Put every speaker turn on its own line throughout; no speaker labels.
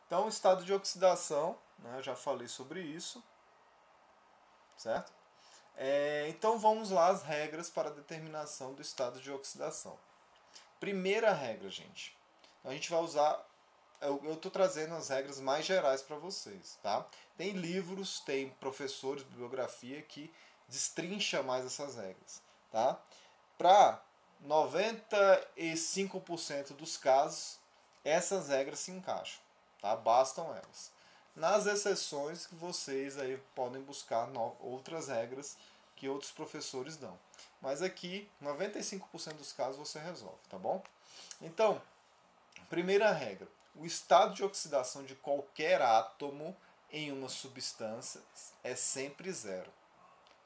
Então, o estado de oxidação, né, eu já falei sobre isso, certo? Então, vamos lá as regras para a determinação do estado de oxidação. Primeira regra, gente. Então, a gente vai usar... Eu estou trazendo as regras mais gerais para vocês, tá? Tem livros, tem professores, bibliografia que destrincha mais essas regras, tá? Para 95% dos casos, essas regras se encaixam, tá? Bastam elas. Nas exceções que vocês aí podem buscar outras regras que outros professores dão. Mas aqui, 95% dos casos você resolve, tá bom? Então, primeira regra. O estado de oxidação de qualquer átomo em uma substância é sempre zero,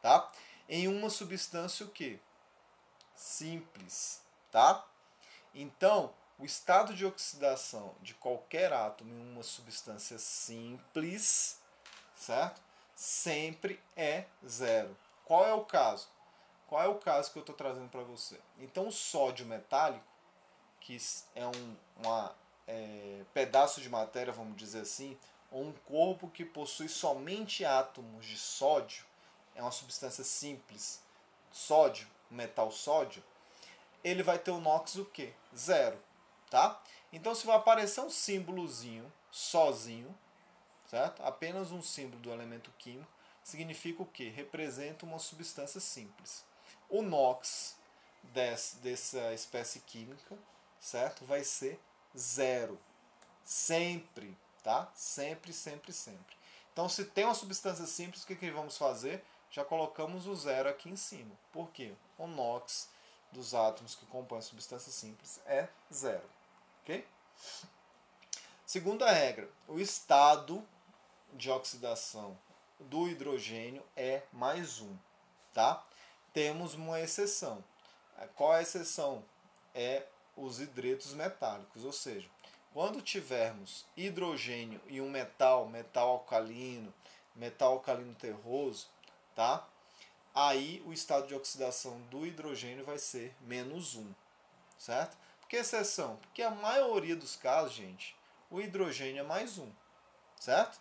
tá? Em uma substância o quê? Simples, tá? Então, o estado de oxidação de qualquer átomo em uma substância simples, certo? Sempre é zero. Qual é o caso? Qual é o caso que eu estou trazendo para você? Então, o sódio metálico, que é pedaço de matéria, vamos dizer assim, ou um corpo que possui somente átomos de sódio, é uma substância simples, sódio, metal sódio, ele vai ter o NOx o quê? Zero, tá? Então se vai aparecer um símbolozinho sozinho, certo? Apenas um símbolo do elemento químico, significa o quê? Representa uma substância simples. O NOx dessa espécie química, certo? Vai ser zero. Sempre, tá? Sempre, sempre, sempre. Então, se tem uma substância simples, o que vamos fazer? Já colocamos o zero aqui em cima. Por quê? O NOx dos átomos que compõem a substância simples é zero. Ok? Segunda regra, o estado de oxidação do hidrogênio é mais um, tá? Temos uma exceção. Qual é a exceção? É os hidretos metálicos, ou seja, quando tivermos hidrogênio e um metal alcalino, metal alcalino terroso, tá? Aí o estado de oxidação do hidrogênio vai ser menos 1, certo? Por que exceção? Porque a maioria dos casos, gente, o hidrogênio é mais 1, certo?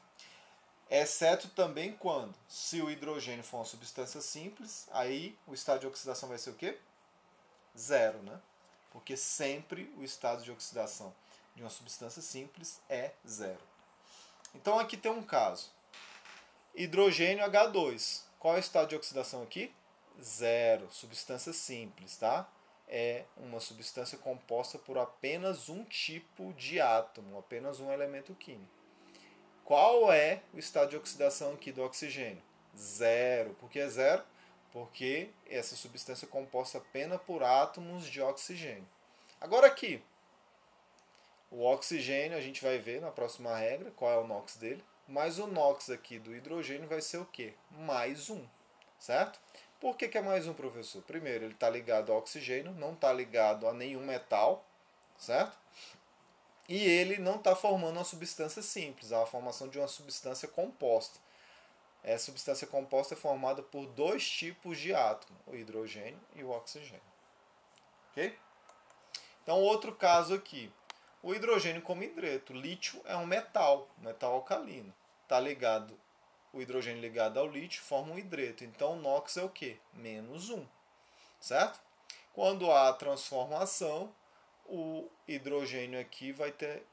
Exceto também quando, se o hidrogênio for uma substância simples, aí o estado de oxidação vai ser o quê? Zero, né? Porque sempre o estado de oxidação de uma substância simples é zero. Então aqui tem um caso. Hidrogênio H2. Qual é o estado de oxidação aqui? Zero. Substância simples, tá? É uma substância composta por apenas um tipo de átomo, apenas um elemento químico. Qual é o estado de oxidação aqui do oxigênio? Zero. Por que é zero? Porque essa substância é composta apenas por átomos de oxigênio. Agora aqui, o oxigênio, a gente vai ver na próxima regra qual é o NOx dele, mas o NOx aqui do hidrogênio vai ser o quê? Mais um, certo? Por que é mais um, professor? Primeiro, ele está ligado ao oxigênio, não está ligado a nenhum metal, certo? E ele não está formando uma substância simples, é a formação de uma substância composta. Essa substância composta é formada por dois tipos de átomo, o hidrogênio e o oxigênio. Ok? Então, outro caso aqui. O hidrogênio como hidreto. Lítio é um metal alcalino. Tá ligado, o hidrogênio ligado ao lítio forma um hidreto. Então, o NOx é o quê? Menos 1. Certo? Quando há transformação, o hidrogênio aqui vai ter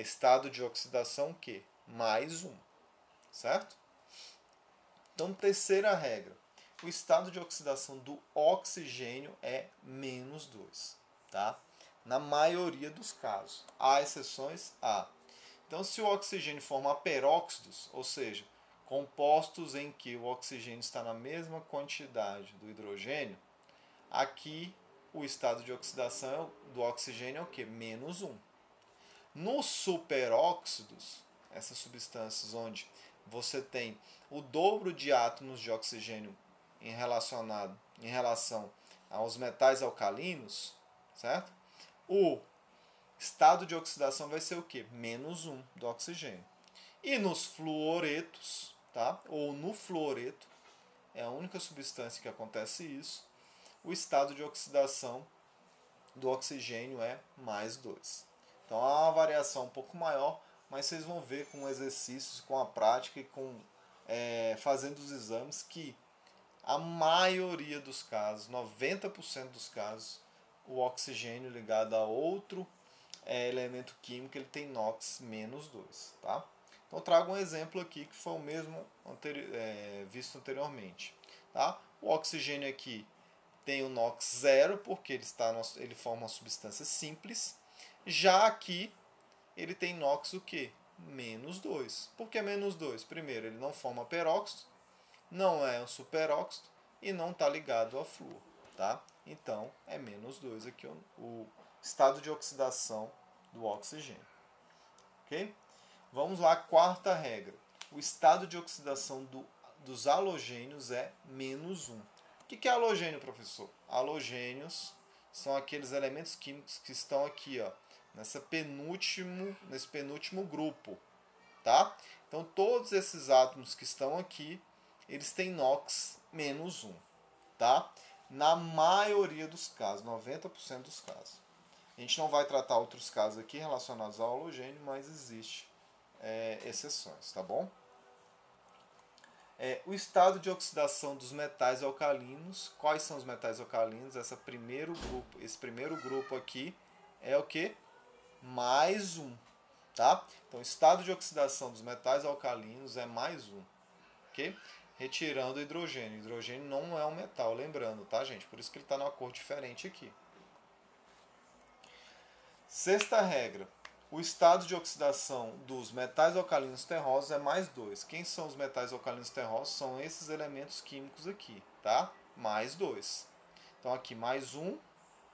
estado de oxidação o quê? Mais 1. Certo? Então, terceira regra. O estado de oxidação do oxigênio é menos 2. Tá? Na maioria dos casos. Há exceções? Há. Então, se o oxigênio formar peróxidos, ou seja, compostos em que o oxigênio está na mesma quantidade do hidrogênio, aqui o estado de oxidação do oxigênio é o quê? Menos 1. Nos superóxidos, essas substâncias onde você tem o dobro de átomos de oxigênio em relação aos metais alcalinos, certo? O estado de oxidação vai ser o quê? Menos 1 do oxigênio. E nos fluoretos, tá? Ou no fluoreto, é a única substância que acontece isso, o estado de oxidação do oxigênio é mais 2. Então há uma variação um pouco maior, mas vocês vão ver com exercícios, com a prática e com fazendo os exames que a maioria dos casos, 90% dos casos, o oxigênio ligado a outro elemento químico, ele tem NOx -2, tá? Então trago um exemplo aqui que foi o mesmo visto anteriormente, tá? O oxigênio aqui tem o NOx 0 porque ele forma uma substância simples. Já aqui ele tem NOx o quê? -2. Por que -2? Primeiro, ele não forma peróxido, não é um superóxido e não está ligado a flúor, tá? Então é -2 aqui o estado de oxidação do oxigênio. Ok? Vamos lá, quarta regra. O estado de oxidação dos halogênios é -1. O que é halogênio, professor? Halogênios são aqueles elementos químicos que estão aqui, ó, nesse penúltimo grupo, tá? Então todos esses átomos que estão aqui, eles têm NOx -1, tá? Na maioria dos casos, 90% dos casos. A gente não vai tratar outros casos aqui relacionados ao halogênio, mas existe exceções, tá bom? O estado de oxidação dos metais alcalinos. Quais são os metais alcalinos? Esse primeiro grupo aqui é o que? +1, tá? Então, o estado de oxidação dos metais alcalinos é +1, ok? Retirando o hidrogênio. O hidrogênio não é um metal, lembrando, tá, gente? Por isso que ele está numa cor diferente aqui. Sexta regra. O estado de oxidação dos metais alcalinos terrosos é +2. Quem são os metais alcalinos terrosos? São esses elementos químicos aqui, tá? +2. Então aqui +1,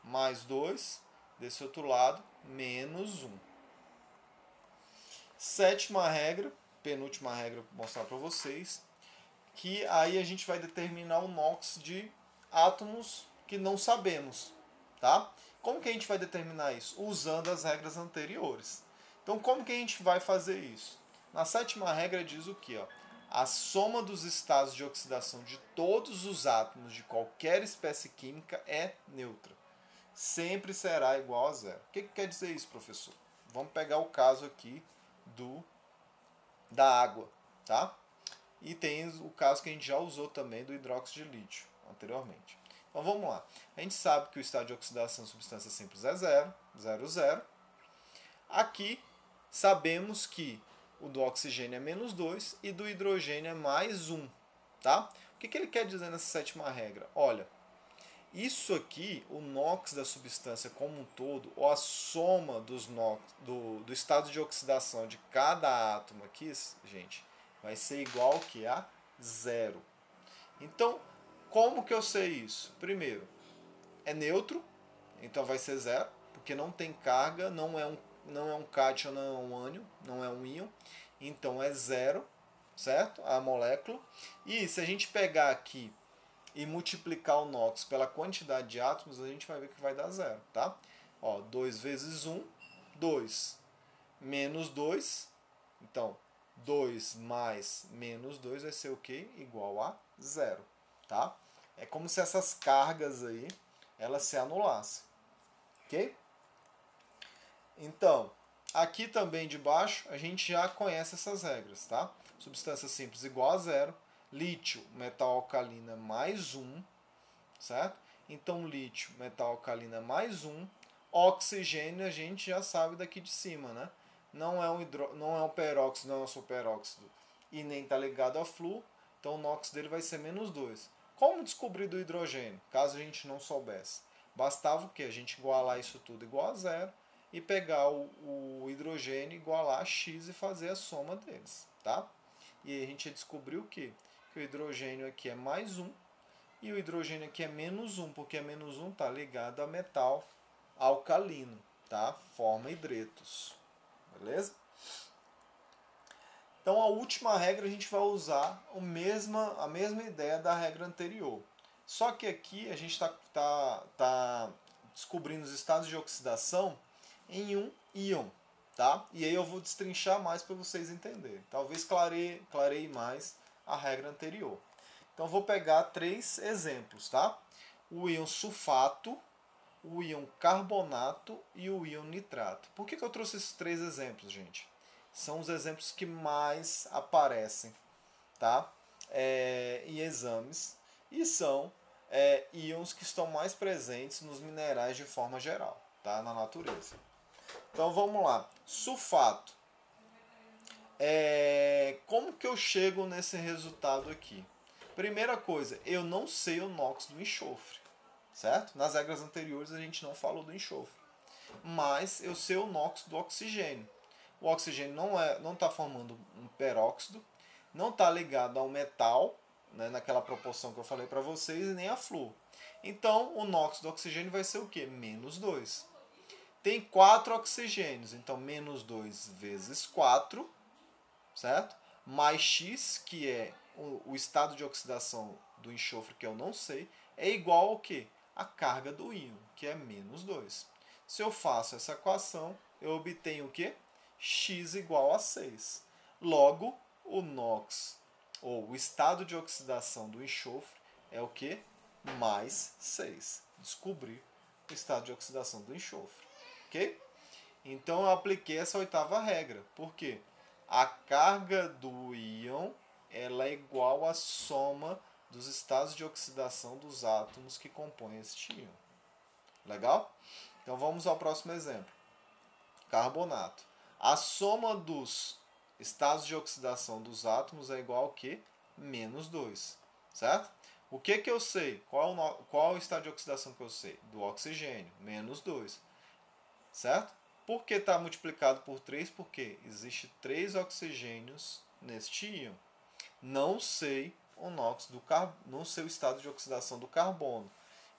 +2, desse outro lado, -1. Sétima regra, penúltima regra para mostrar para vocês, que aí a gente vai determinar o NOx de átomos que não sabemos, tá? Como que a gente vai determinar isso? Usando as regras anteriores. Então, como que a gente vai fazer isso? Na sétima regra diz o quê? A soma dos estados de oxidação de todos os átomos de qualquer espécie química é neutra. Sempre será igual a zero. O que quer dizer isso, professor? Vamos pegar o caso aqui da água, tá? E tem o caso que a gente já usou também do hidróxido de lítio anteriormente. Então vamos lá. A gente sabe que o estado de oxidação de substâncias simples é 0, 0, 0. Aqui sabemos que o do oxigênio é -2 e do hidrogênio é +1. Tá? O que ele quer dizer nessa sétima regra? Olha, isso aqui, o NOx da substância como um todo, ou a soma dos NOx, do estado de oxidação de cada átomo aqui, gente, vai ser igual ao que? A 0. Então, como que eu sei isso? Primeiro, é neutro, então vai ser 0, porque não tem carga, não é um cátion, não é um ânion, não é um íon, então é 0, certo? A molécula. E se a gente pegar aqui e multiplicar o NOx pela quantidade de átomos, a gente vai ver que vai dar 0, tá? Ó, 2 vezes 1, 2, menos 2, então 2 mais -2 vai ser o quê? Igual a 0. Tá? É como se essas cargas aí elas se anulassem, ok? Então, aqui também de baixo a gente já conhece essas regras, tá? Substância simples igual a 0, lítio, metal alcalino é +1, certo? Então lítio, metal alcalino é +1, oxigênio a gente já sabe daqui de cima, né? Não é um peróxido, não é um superóxido e nem está ligado a flúor, então o NOx dele vai ser -2. Como descobrir do hidrogênio, caso a gente não soubesse? Bastava o quê? A gente igualar isso tudo igual a 0 e pegar o hidrogênio igualar a x e fazer a soma deles, tá? E aí a gente descobriu o quê? Que o hidrogênio aqui é +1 e o hidrogênio aqui é -1, porque a -1 está ligado a metal alcalino, tá? Forma hidretos, beleza? Então a última regra a gente vai usar a mesma ideia da regra anterior. Só que aqui a gente tá descobrindo os estados de oxidação em um íon, tá? E aí eu vou destrinchar mais para vocês entenderem. Talvez clareie mais a regra anterior. Então eu vou pegar 3 exemplos, tá? O íon sulfato, o íon carbonato e o íon nitrato. Por que eu trouxe esses 3 exemplos, gente? são os exemplos que mais aparecem, tá? Em exames, e são íons que estão mais presentes nos minerais de forma geral, tá? Na natureza. Então vamos lá. Sulfato. Como que eu chego nesse resultado aqui? Primeira coisa, eu não sei o NOx do enxofre, certo? Nas regras anteriores a gente não falou do enxofre, mas eu sei o NOx do oxigênio. O oxigênio não está formando um peróxido, não está ligado ao metal, né, naquela proporção que eu falei para vocês, e nem a flúor. Então o NOx do oxigênio vai ser o quê? Menos 2. Tem 4 oxigênios, então menos 2 vezes 4, certo? Mais X, que é o estado de oxidação do enxofre, que eu não sei, é igual ao quê? A carga do íon, que é menos 2. Se eu faço essa equação, eu obtenho o quê? X igual a 6. Logo, o NOx, ou o estado de oxidação do enxofre, é o quê? Mais 6. Descobrir o estado de oxidação do enxofre. Ok? Então eu apliquei essa oitava regra. Por quê? A carga do íon ela é igual à soma dos estados de oxidação dos átomos que compõem este íon. Legal? Então vamos ao próximo exemplo. Carbonato. A soma dos estados de oxidação dos átomos é igual ao quê? Menos 2. Certo? O que eu sei? Qual é o estado de oxidação que eu sei? Do oxigênio, menos 2. Certo? Por que está multiplicado por 3? Porque existe 3 oxigênios neste íon. Não sei o NOx não sei o estado de oxidação do carbono.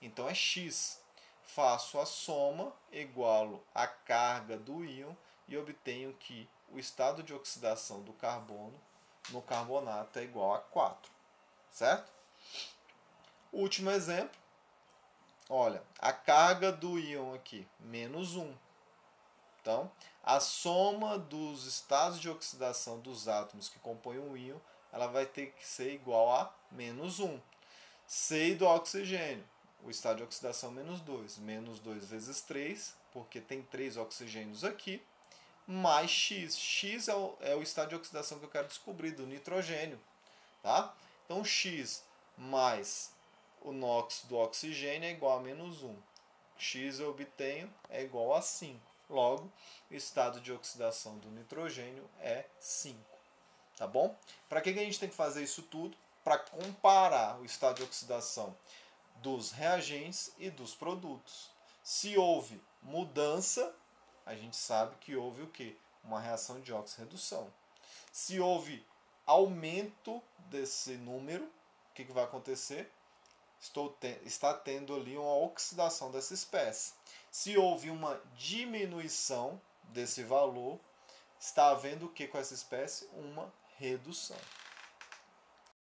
Então é X. Faço a soma, igualo a carga do íon e obtenho que o estado de oxidação do carbono no carbonato é igual a 4. Certo? Último exemplo. Olha, a carga do íon aqui, menos 1. Então, a soma dos estados de oxidação dos átomos que compõem o íon, ela vai ter que ser igual a menos 1. Sei do oxigênio, o estado de oxidação menos 2. Menos 2 vezes 3, porque tem 3 oxigênios aqui, mais X. X é o estado de oxidação que eu quero descobrir, do nitrogênio. Tá? Então, X mais o NOx do oxigênio é igual a menos 1. X eu obtenho é igual a 5. Logo, o estado de oxidação do nitrogênio é 5. Tá bom? Para que a gente tem que fazer isso tudo? Para comparar o estado de oxidação dos reagentes e dos produtos. Se houve mudança, a gente sabe que houve o quê? Uma reação de oxirredução. Se houve aumento desse número, o que vai acontecer? Está tendo ali uma oxidação dessa espécie. Se houve uma diminuição desse valor, está havendo o que com essa espécie? Uma redução.